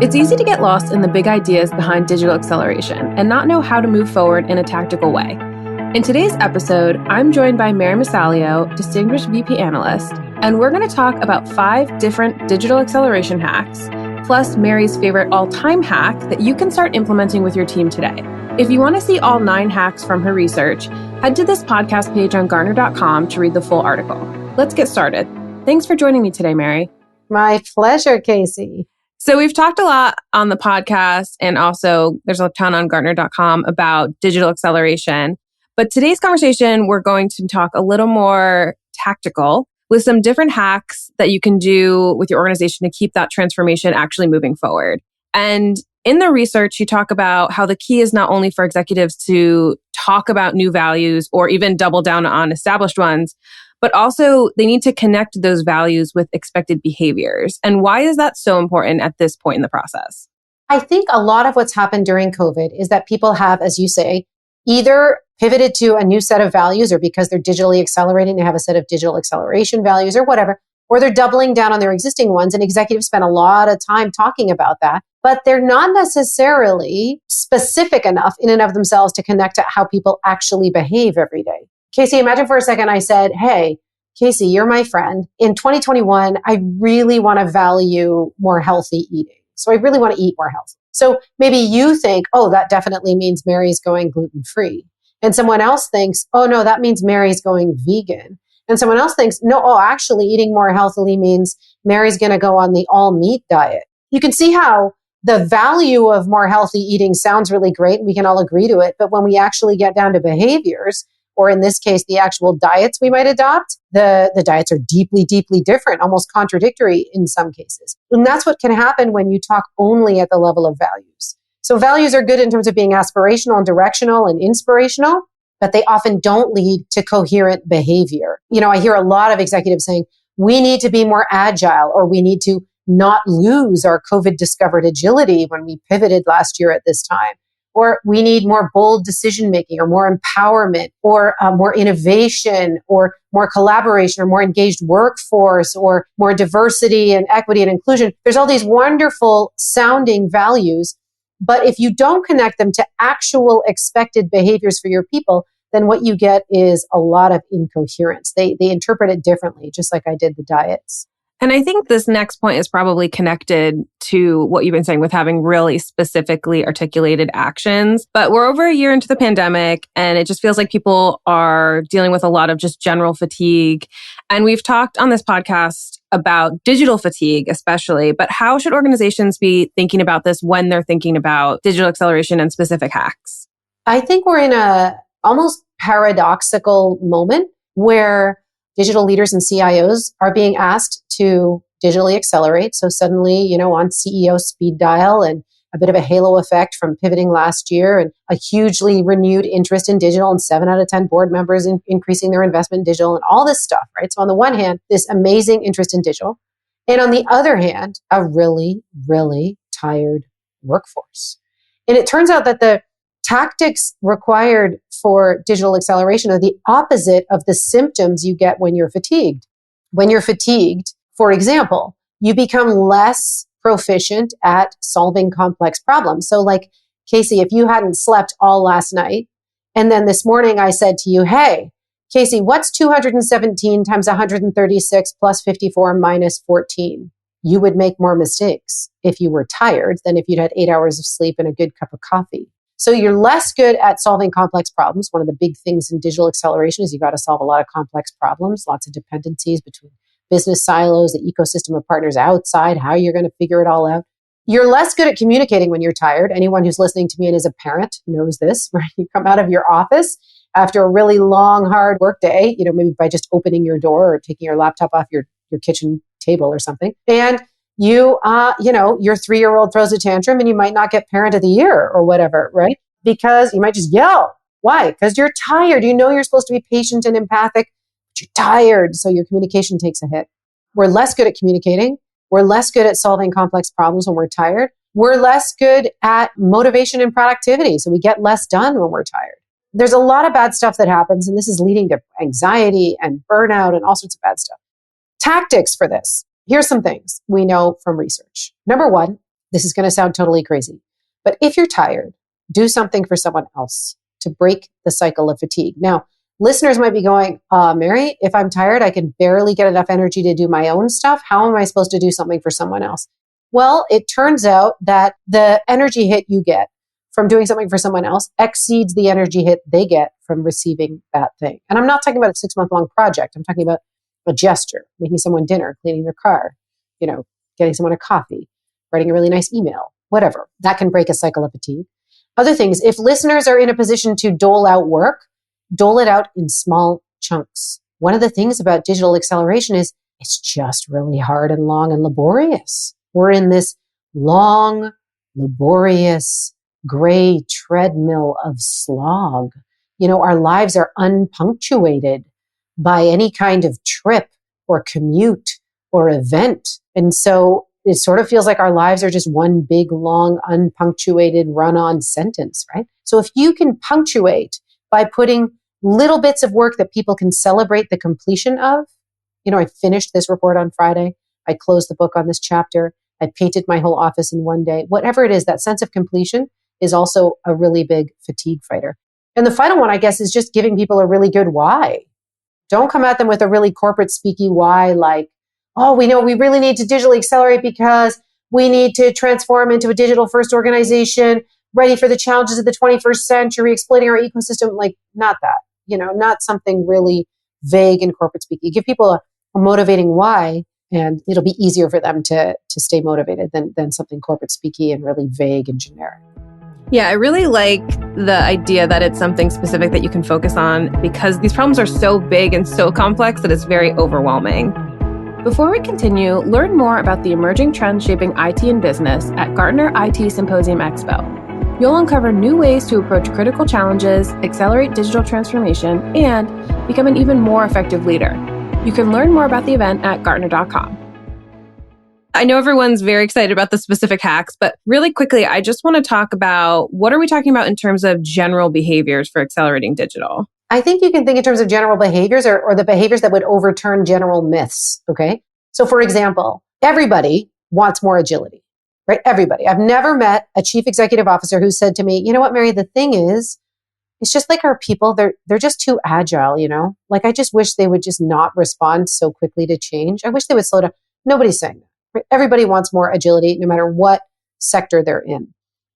It's easy to get lost in the big ideas behind digital acceleration and not know how to move forward in a tactical way. In today's episode, I'm joined by Mary Mesaglio, Distinguished VP Analyst, and we're going to talk about 5 different digital acceleration hacks, plus Mary's favorite all-time hack that you can start implementing with your team today. If you want to see all 9 hacks from her research, head to this podcast page on Gartner.com to read the full article. Let's get started. Thanks for joining me today, Mary. My pleasure, Kasey. So we've talked a lot on the podcast, and also there's a ton on Gartner.com about digital acceleration. But today's conversation, we're going to talk a little more tactical with some different hacks that you can do with your organization to keep that transformation actually moving forward. And in the research, you talk about how the key is not only for executives to talk about new values or even double down on established ones, but also they need to connect those values with expected behaviors. And why is that so important at this point in the process? I think a lot of what's happened during COVID is that people have, as you say, either pivoted to a new set of values, or because they're digitally accelerating, they have a set of digital acceleration values or whatever, or they're doubling down on their existing ones. And executives spend a lot of time talking about that, but they're not necessarily specific enough in and of themselves to connect to how people actually behave every day. Kasey, imagine for a second I said, hey, Kasey, you're my friend. In 2021, I really want to value more healthy eating. So I really want to eat more healthy. So maybe you think, oh, that definitely means Mary's going gluten-free. And someone else thinks, oh, no, that means Mary's going vegan. And someone else thinks, no, oh, actually eating more healthily means Mary's going to go on the all-meat diet. You can see how the value of more healthy eating sounds really great. We can all agree to it. But when we actually get down to behaviors, or in this case, the actual diets we might adopt, the diets are deeply, deeply different, almost contradictory in some cases. And that's what can happen when you talk only at the level of values. So values are good in terms of being aspirational and directional and inspirational, but they often don't lead to coherent behavior. You know, I hear a lot of executives saying, we need to be more agile, or we need to not lose our COVID-discovered agility when we pivoted last year at this time. Or we need more bold decision-making, or more empowerment, or more innovation, or more collaboration, or more engaged workforce, or more diversity and equity and inclusion. There's all these wonderful sounding values, but if you don't connect them to actual expected behaviors for your people, then what you get is a lot of incoherence. They interpret it differently, just like I did the diets. And I think this next point is probably connected to what you've been saying with having really specifically articulated actions. But we're over a year into the pandemic, and it just feels like people are dealing with a lot of just general fatigue. And we've talked on this podcast about digital fatigue, especially, but how should organizations be thinking about this when they're thinking about digital acceleration and specific hacks? I think we're in a almost paradoxical moment where digital leaders and CIOs are being asked to digitally accelerate. So suddenly, on CEO speed dial, and a bit of a halo effect from pivoting last year, and a hugely renewed interest in digital, and 7 out of 10 board members increasing their investment in digital, and all this stuff, right? So on the one hand, this amazing interest in digital. And on the other hand, a really, really tired workforce. And it turns out that the tactics required for digital acceleration are the opposite of the symptoms you get when you're fatigued. When you're fatigued, for example, you become less proficient at solving complex problems. So like, Kasey, if you hadn't slept all last night, and then this morning I said to you, hey, Kasey, what's 217 times 136 plus 54 minus 14? You would make more mistakes if you were tired than if you'd had 8 hours of sleep and a good cup of coffee. So you're less good at solving complex problems. One of the big things in digital acceleration is you got to solve a lot of complex problems, lots of dependencies between business silos, the ecosystem of partners outside, how you're going to figure it all out. You're less good at communicating when you're tired. Anyone who's listening to me and is a parent knows this, right? You come out of your office after a really long, hard work day, maybe by just opening your door or taking your laptop off your kitchen table or something. And your 3-year-old throws a tantrum, and you might not get parent of the year or whatever, right? Because you might just yell. Why? Because you're tired. You're supposed to be patient and empathic, but you're tired. So your communication takes a hit. We're less good at communicating. We're less good at solving complex problems when we're tired. We're less good at motivation and productivity. So we get less done when we're tired. There's a lot of bad stuff that happens, and this is leading to anxiety and burnout and all sorts of bad stuff. Tactics for this. Here's some things we know from research. Number one, This is going to sound totally crazy. But if you're tired, do something for someone else to break the cycle of fatigue. Now, listeners might be going, Mary, if I'm tired, I can barely get enough energy to do my own stuff. How am I supposed to do something for someone else? Well, it turns out that the energy hit you get from doing something for someone else exceeds the energy hit they get from receiving that thing. And I'm not talking about a 6-month-long project. I'm talking about a gesture, making someone dinner, cleaning their car, getting someone a coffee, writing a really nice email, whatever. That can break a cycle of fatigue. Other things, if listeners are in a position to dole out work, dole it out in small chunks. One of the things about digital acceleration is it's just really hard and long and laborious. We're in this long, laborious, gray treadmill of slog. Our lives are unpunctuated by any kind of trip or commute or event. And so it sort of feels like our lives are just one big, long, unpunctuated run-on sentence, right? So if you can punctuate by putting little bits of work that people can celebrate the completion of, I finished this report on Friday, I closed the book on this chapter, I painted my whole office in one day, whatever it is, that sense of completion is also a really big fatigue fighter. And the final one, I guess, is just giving people a really good why. Don't come at them with a really corporate speaky why, like, oh, we know we really need to digitally accelerate because we need to transform into a digital first organization ready for the challenges of the 21st century, exploiting our ecosystem. Like, not that, not something really vague and corporate speaky. You give people a motivating why, and it'll be easier for them to stay motivated than something corporate speaky and really vague and generic. Yeah, I really like the idea that it's something specific that you can focus on because these problems are so big and so complex that it's very overwhelming. Before we continue, learn more about the emerging trends shaping IT and business at Gartner IT Symposium Expo. You'll uncover new ways to approach critical challenges, accelerate digital transformation, and become an even more effective leader. You can learn more about the event at Gartner.com. I know everyone's very excited about the specific hacks, but really quickly, I just want to talk about what are we talking about in terms of general behaviors for accelerating digital? I think you can think in terms of general behaviors or the behaviors that would overturn general myths, okay? So for example, everybody wants more agility, right? Everybody. I've never met a chief executive officer who said to me, you know what, Mary, the thing is, it's just like our people, they're just too agile, Like I just wish they would just not respond so quickly to change. I wish they would slow down. Nobody's saying that. Right? Everybody wants more agility no matter what sector they're in.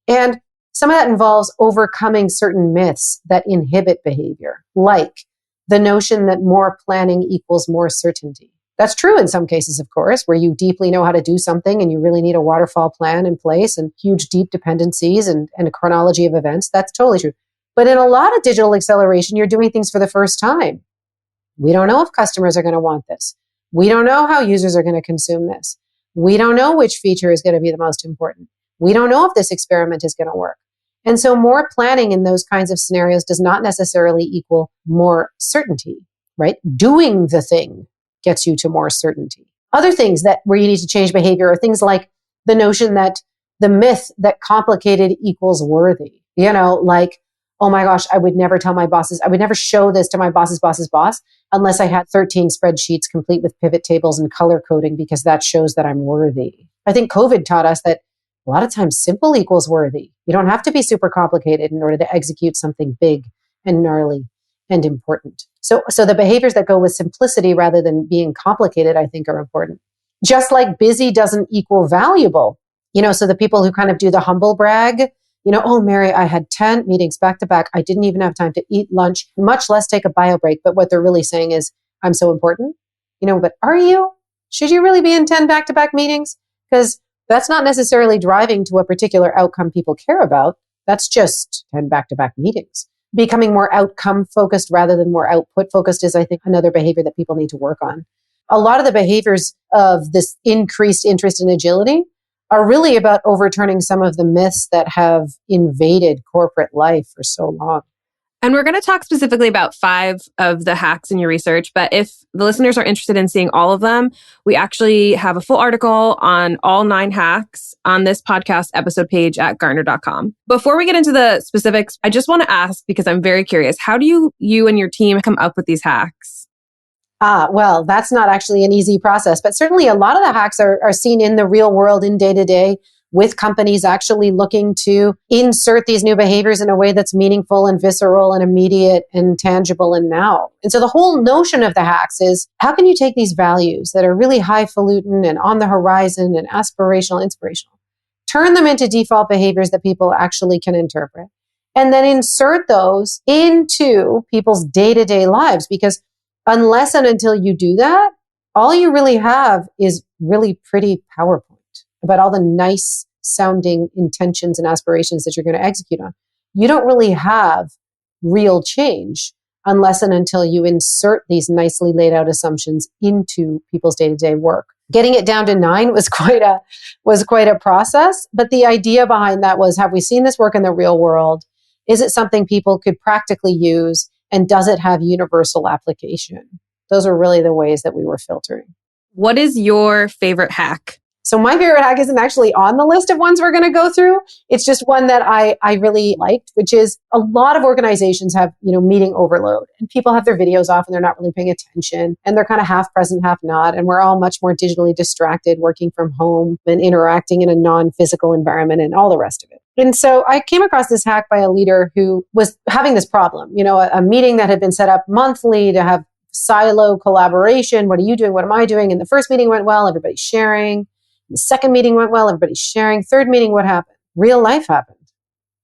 And some of that involves overcoming certain myths that inhibit behavior, like the notion that more planning equals more certainty. That's true in some cases, of course, where you deeply know how to do something and you really need a waterfall plan in place and huge deep dependencies and a chronology of events. That's totally true. But in a lot of digital acceleration, you're doing things for the first time. We don't know if customers are going to want this. We don't know how users are going to consume this. We don't know which feature is going to be the most important. We don't know if this experiment is going to work. And so more planning in those kinds of scenarios does not necessarily equal more certainty, right? Doing the thing gets you to more certainty. Other things that where you need to change behavior are things like the notion that the myth that complicated equals worthy, like, oh my gosh, I would never tell my bosses, I would never show this to my boss's boss's boss unless I had 13 spreadsheets complete with pivot tables and color coding because that shows that I'm worthy. I think COVID taught us that a lot of times simple equals worthy. You don't have to be super complicated in order to execute something big and gnarly and important. So the behaviors that go with simplicity rather than being complicated, I think are important. Just like busy doesn't equal valuable. So the people who kind of do the humble brag, oh, Mary, I had 10 meetings back to back. I didn't even have time to eat lunch, much less take a bio break. But what they're really saying is, I'm so important. But are you? Should you really be in 10 back to back meetings? Because that's not necessarily driving to a particular outcome people care about. That's just 10 back to back meetings. Becoming more outcome focused rather than more output focused is, I think, another behavior that people need to work on. A lot of the behaviors of this increased interest in agility are really about overturning some of the myths that have invaded corporate life for so long. And we're going to talk specifically about 5 of the hacks in your research, but if the listeners are interested in seeing all of them, we actually have a full article on all 9 hacks on this podcast episode page at Gartner.com. Before we get into the specifics, I just want to ask, because I'm very curious, how do you and your team come up with these hacks? Well, that's not actually an easy process, but certainly a lot of the hacks are seen in the real world in day-to-day with companies actually looking to insert these new behaviors in a way that's meaningful and visceral and immediate and tangible and now. And so the whole notion of the hacks is, how can you take these values that are really highfalutin and on the horizon and aspirational, inspirational, turn them into default behaviors that people actually can interpret, and then insert those into people's day-to-day lives? Because unless and until you do that, all you really have is really pretty PowerPoint about all the nice sounding intentions and aspirations that you're going to execute on. You don't really have real change unless and until you insert these nicely laid out assumptions into people's day-to-day work. Getting it down to 9 was quite a process, but the idea behind that was, have we seen this work in the real world? Is it something people could practically use, and does it have universal application? Those are really the ways that we were filtering. What is your favorite hack? So my favorite hack isn't actually on the list of ones we're going to go through. It's just one that I really liked, which is, a lot of organizations have, meeting overload, and people have their videos off and they're not really paying attention, and they're kind of half present, half not. And we're all much more digitally distracted, working from home and interacting in a non-physical environment and all the rest of it. And so I came across this hack by a leader who was having this problem, a meeting that had been set up monthly to have silo collaboration. What are you doing? What am I doing? And the first meeting went well, everybody's sharing. The second meeting went well, everybody's sharing. Third meeting, what happened? Real life happened,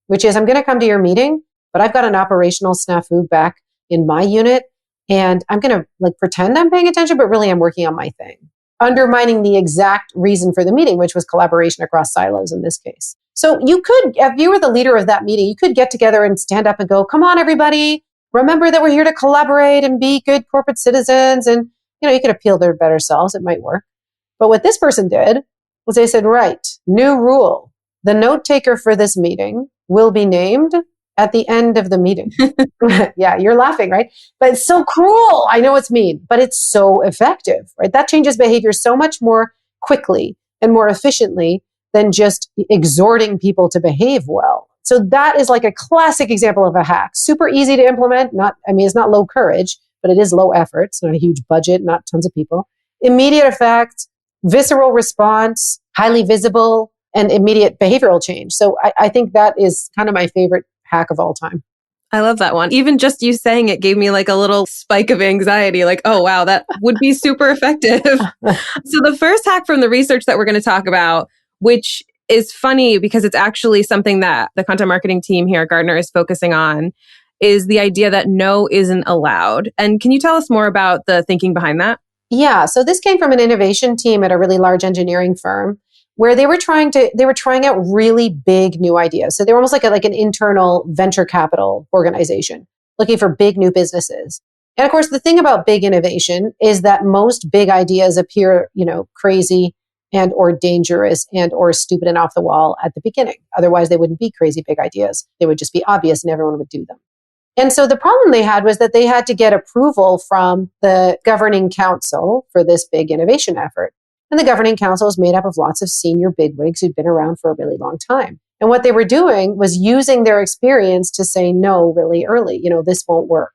which is, I'm going to come to your meeting, but I've got an operational snafu back in my unit, and I'm going to pretend I'm paying attention, but really I'm working on my thing, undermining the exact reason for the meeting, which was collaboration across silos in this case. So you could, if you were the leader of that meeting, you could get together and stand up and go, come on, everybody, remember that we're here to collaborate and be good corporate citizens. And, you could appeal to their better selves. It might work. But what this person did was they said, right, new rule. The note taker for this meeting will be named at the end of the meeting. Yeah, you're laughing, right? But it's so cruel. I know it's mean, but it's so effective, right? That changes behavior so much more quickly and more efficiently than just exhorting people to behave well. So that is like a classic example of a hack. Super easy to implement. It's not low courage, but it is low effort. It's not a huge budget, not tons of people. Immediate effect, visceral response, highly visible, and immediate behavioral change. So I think that is kind of my favorite hack of all time. I love that one. Even just you saying it gave me a little spike of anxiety. Oh, wow, that would be super effective. So the first hack from the research that we're going to talk about, which is funny because it's actually something that the content marketing team here at Gartner is focusing on, is the idea that no isn't allowed. And can you tell us more about the thinking behind that? Yeah. So this came from an innovation team at a really large engineering firm, where they were trying out really big new ideas. So they were almost like an internal venture capital organization looking for big new businesses. And of course, the thing about big innovation is that most big ideas appear, crazy and or dangerous and or stupid and off the wall at the beginning. Otherwise, they wouldn't be crazy big ideas. They would just be obvious and everyone would do them. And so the problem they had was that they had to get approval from the governing council for this big innovation effort. And the governing council is made up of lots of senior bigwigs who'd been around for a really long time. And what they were doing was using their experience to say no really early. This won't work.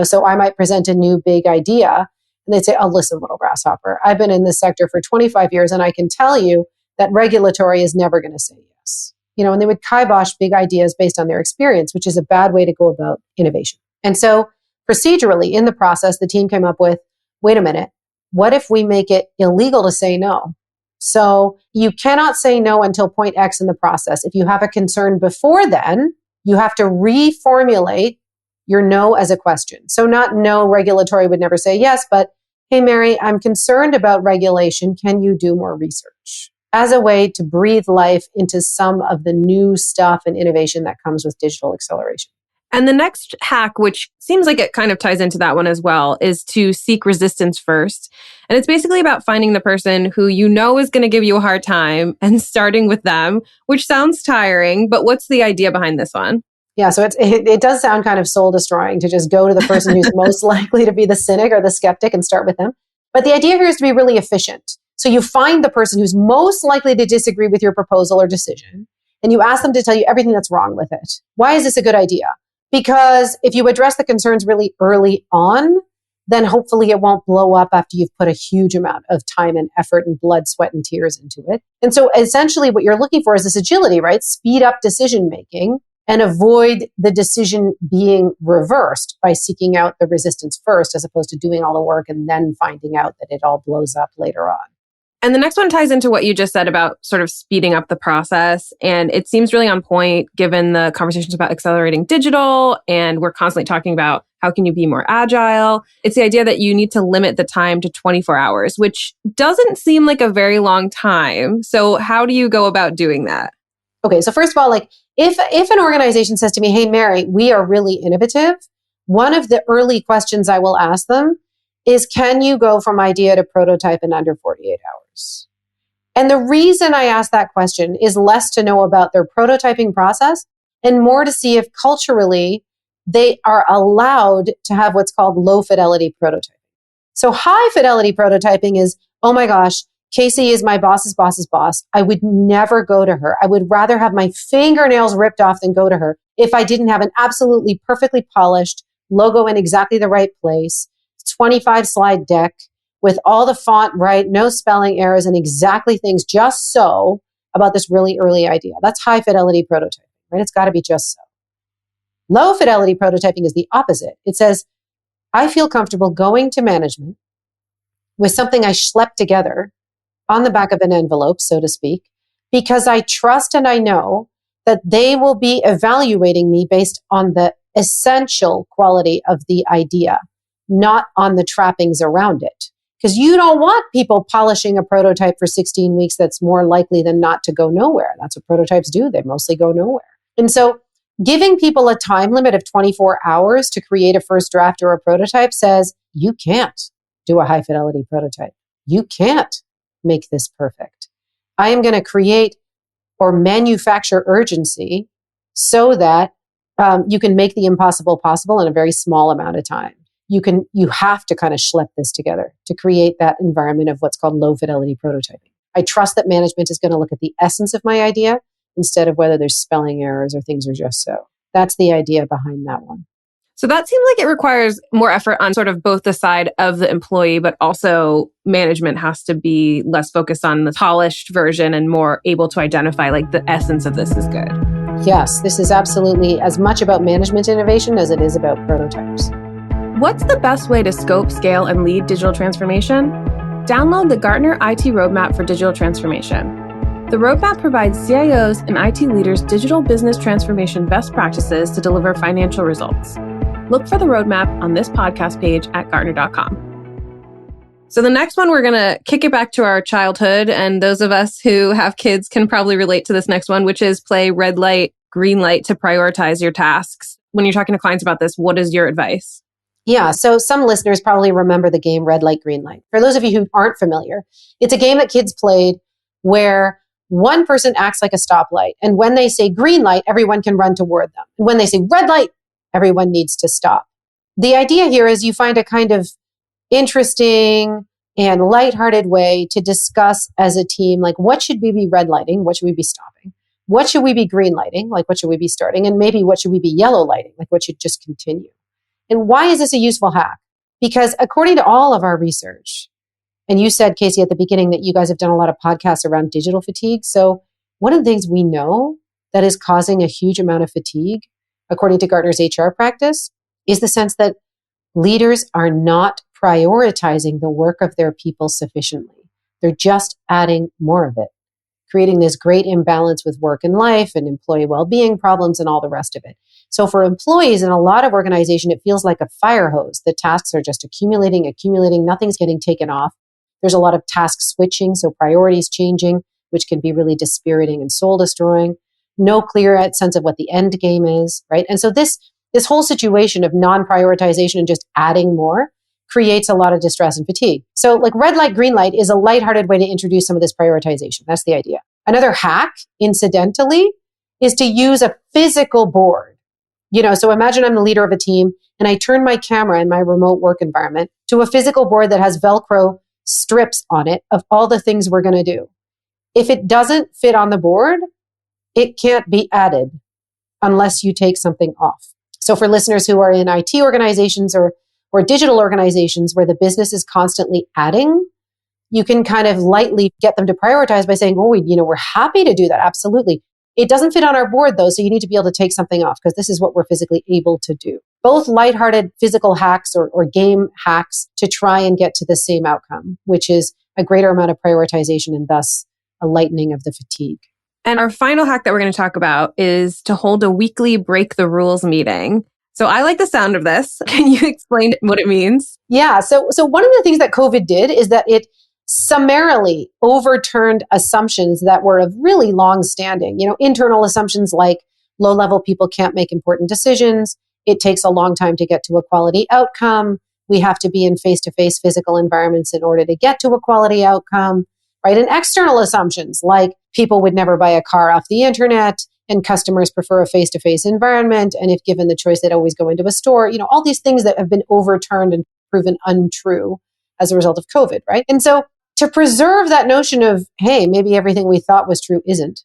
So I might present a new big idea, and they'd say, oh, listen, little grasshopper, I've been in this sector for 25 years, and I can tell you that regulatory is never going to say yes. And they would kibosh big ideas based on their experience, which is a bad way to go about innovation. And so procedurally in the process, the team came up with, wait a minute, what if we make it illegal to say no? So you cannot say no until point X in the process. If you have a concern before then, you have to reformulate your no as a question. So not no, regulatory would never say yes, but hey, Mary, I'm concerned about regulation. Can you do more research? As a way to breathe life into some of the new stuff and innovation that comes with digital acceleration. And the next hack, which seems like it kind of ties into that one as well, is to seek resistance first. And it's basically about finding the person who is going to give you a hard time and starting with them, which sounds tiring, but what's the idea behind this one? Yeah, so it does sound kind of soul destroying to just go to the person who's most likely to be the cynic or the skeptic and start with them. But the idea here is to be really efficient. So you find the person who's most likely to disagree with your proposal or decision, and you ask them to tell you everything that's wrong with it. Why is this a good idea? Because if you address the concerns really early on, then hopefully it won't blow up after you've put a huge amount of time and effort and blood, sweat, and tears into it. And so essentially what you're looking for is this agility, right? Speed up decision making and avoid the decision being reversed by seeking out the resistance first, as opposed to doing all the work and then finding out that it all blows up later on. And the next one ties into what you just said about sort of speeding up the process. And it seems really on point given the conversations about accelerating digital. And we're constantly talking about how can you be more agile? It's the idea that you need to limit the time to 24 hours, which doesn't seem like a very long time. So how do you go about doing that? Okay, so first of all, like if an organization says to me, hey, Mary, we are really innovative, one of the early questions I will ask them is, can you go from idea to prototype in under 48 hours? And the reason I ask that question is less to know about their prototyping process and more to see if culturally they are allowed to have what's called low fidelity prototyping. So high fidelity prototyping is, oh my gosh, Kasey is my boss's boss's boss. I would never go to her. I would rather have my fingernails ripped off than go to her if I didn't have an absolutely perfectly polished logo in exactly the right place, 25 slide deck with all the font right, no spelling errors, and exactly things just so about this really early idea. That's high fidelity prototyping, right? It's got to be just so. Low fidelity prototyping is the opposite. It says, I feel comfortable going to management with something I schlepped together on the back of an envelope, so to speak, because I trust and I know that they will be evaluating me based on the essential quality of the idea, not on the trappings around it. Because you don't want people polishing a prototype for 16 weeks that's more likely than not to go nowhere. That's what prototypes do. They mostly go nowhere. And so giving people a time limit of 24 hours to create a first draft or a prototype says, you can't do a high fidelity prototype. You can't make this perfect. I am going to create or manufacture urgency so that you can make the impossible possible in a very small amount of time. You have to kind of schlep this together to create that environment of what's called low fidelity prototyping. I trust that management is going to look at the essence of my idea instead of whether there's spelling errors or things are just so. That's the idea behind that one. So that seems like it requires more effort on sort of both the side of the employee, but also management has to be less focused on the polished version and more able to identify like the essence of this is good. Yes, this is absolutely as much about management innovation as it is about prototypes. What's the best way to scope, scale, and lead digital transformation? Download the Gartner IT Roadmap for Digital Transformation. The roadmap provides CIOs and IT leaders digital business transformation best practices to deliver financial results. Look for the roadmap on this podcast page at Gartner.com. So the next one, we're going to kick it back to our childhood. And those of us who have kids can probably relate to this next one, which is play red light, green light to prioritize your tasks. When you're talking to clients about this, what is your advice? Yeah, so some listeners probably remember the game Red Light, Green Light. For those of you who aren't familiar, it's a game that kids played where one person acts like a stoplight. And when they say green light, everyone can run toward them. And when they say red light, everyone needs to stop. The idea here is you find a kind of interesting and lighthearted way to discuss as a team, like what should we be red lighting? What should we be stopping? What should we be green lighting? Like what should we be starting? And maybe what should we be yellow lighting? Like what should just continue? And why is this a useful hack? Because according to all of our research, and you said, Kasey, at the beginning that you guys have done a lot of podcasts around digital fatigue. So one of the things we know that is causing a huge amount of fatigue, according to Gartner's HR practice, is the sense that leaders are not prioritizing the work of their people sufficiently. They're just adding more of it, creating this great imbalance with work and life and employee well-being problems and all the rest of it. So for employees in a lot of organization, it feels like a fire hose. The tasks are just accumulating, nothing's getting taken off. There's a lot of task switching, so priorities changing, which can be really dispiriting and soul destroying. No clear sense of what the end game is, right? And so this whole situation of non-prioritization and just adding more creates a lot of distress and fatigue. So like red light, green light is a lighthearted way to introduce some of this prioritization. That's the idea. Another hack, incidentally, is to use a physical board. So imagine I'm the leader of a team and I turn my camera in my remote work environment to a physical board that has Velcro strips on it of all the things we're going to do. If it doesn't fit on the board, it can't be added unless you take something off. So for listeners who are in IT organizations or or digital organizations where the business is constantly adding, you can kind of lightly get them to prioritize by saying, we're happy to do that. Absolutely. It doesn't fit on our board though, so you need to be able to take something off because this is what we're physically able to do. Both lighthearted physical hacks or game hacks to try and get to the same outcome, which is a greater amount of prioritization and thus a lightening of the fatigue. And our final hack that we're going to talk about is to hold a weekly break the rules meeting. So I like the sound of this. Can you explain what it means? Yeah. So one of the things that COVID did is that it summarily overturned assumptions that were of really long standing, internal assumptions like low-level people can't make important decisions. It takes a long time to get to a quality outcome. We have to be in face-to-face physical environments in order to get to a quality outcome, right? And external assumptions like people would never buy a car off the internet and customers prefer a face-to-face environment. And if given the choice, they'd always go into a store, all these things that have been overturned and proven untrue as a result of COVID, right? And so to preserve that notion of, hey, maybe everything we thought was true isn't,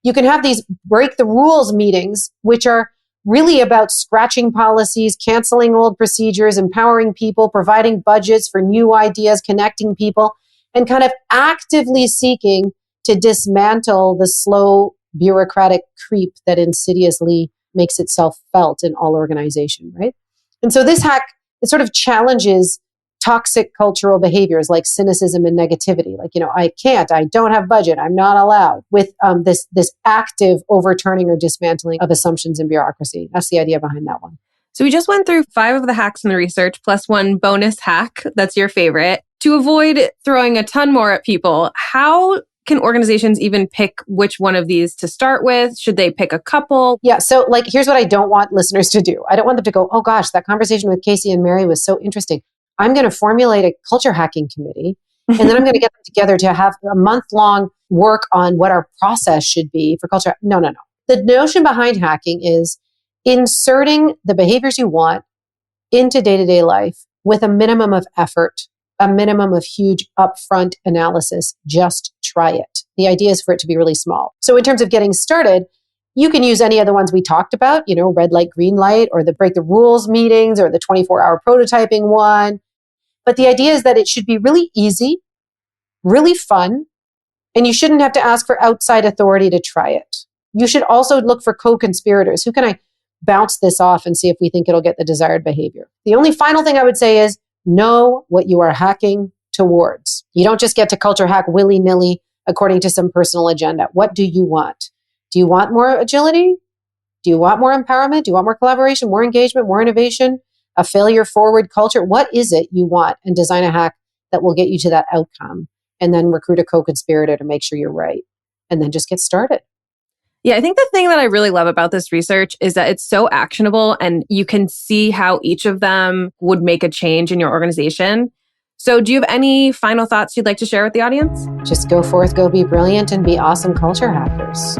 you can have these break the rules meetings, which are really about scratching policies, canceling old procedures, empowering people, providing budgets for new ideas, connecting people, and kind of actively seeking to dismantle the slow bureaucratic creep that insidiously makes itself felt in all organization, right? And so this hack, it sort of challenges toxic cultural behaviors like cynicism and negativity. Like, I don't have budget, I'm not allowed, with this active overturning or dismantling of assumptions and bureaucracy. That's the idea behind that one. So we just went through 5 of the hacks in the research, plus one bonus hack that's your favorite. To avoid throwing a ton more at people, how can organizations even pick which one of these to start with? Should they pick a couple? Yeah. So here's what I don't want listeners to do. I don't want them to go, oh gosh, that conversation with Kasey and Mary was so interesting. I'm going to formulate a culture hacking committee, and then I'm going to get them together to have a month-long work on what our process should be for culture. No. The notion behind hacking is inserting the behaviors you want into day-to-day life with a minimum of effort, a minimum of huge upfront analysis. Just try it. The idea is for it to be really small. So in terms of getting started, you can use any of the ones we talked about, red light, green light, or the break the rules meetings, or the 24-hour prototyping one. But the idea is that it should be really easy, really fun, and you shouldn't have to ask for outside authority to try it. You should also look for co-conspirators. Who can I bounce this off and see if we think it'll get the desired behavior? The only final thing I would say is know what you are hacking towards. You don't just get to culture hack willy-nilly according to some personal agenda. What do you want? Do you want more agility? Do you want more empowerment? Do you want more collaboration, more engagement, more innovation? A failure-forward culture? What is it you want? And design a hack that will get you to that outcome. And then recruit a co-conspirator to make sure you're right. And then just get started. Yeah, I think the thing that I really love about this research is that it's so actionable and you can see how each of them would make a change in your organization. So do you have any final thoughts you'd like to share with the audience? Just go forth, go be brilliant, and be awesome culture hackers.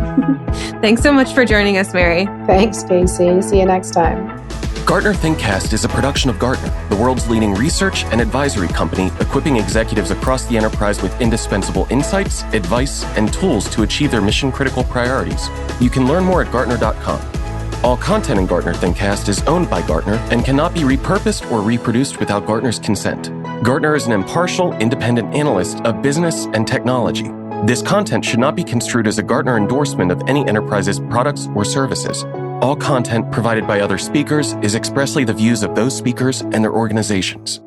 Thanks so much for joining us, Mary. Thanks, Kasey. See you next time. Gartner ThinkCast is a production of Gartner, the world's leading research and advisory company, equipping executives across the enterprise with indispensable insights, advice, and tools to achieve their mission-critical priorities. You can learn more at Gartner.com. All content in Gartner ThinkCast is owned by Gartner and cannot be repurposed or reproduced without Gartner's consent. Gartner is an impartial, independent analyst of business and technology. This content should not be construed as a Gartner endorsement of any enterprise's products or services. All content provided by other speakers is expressly the views of those speakers and their organizations.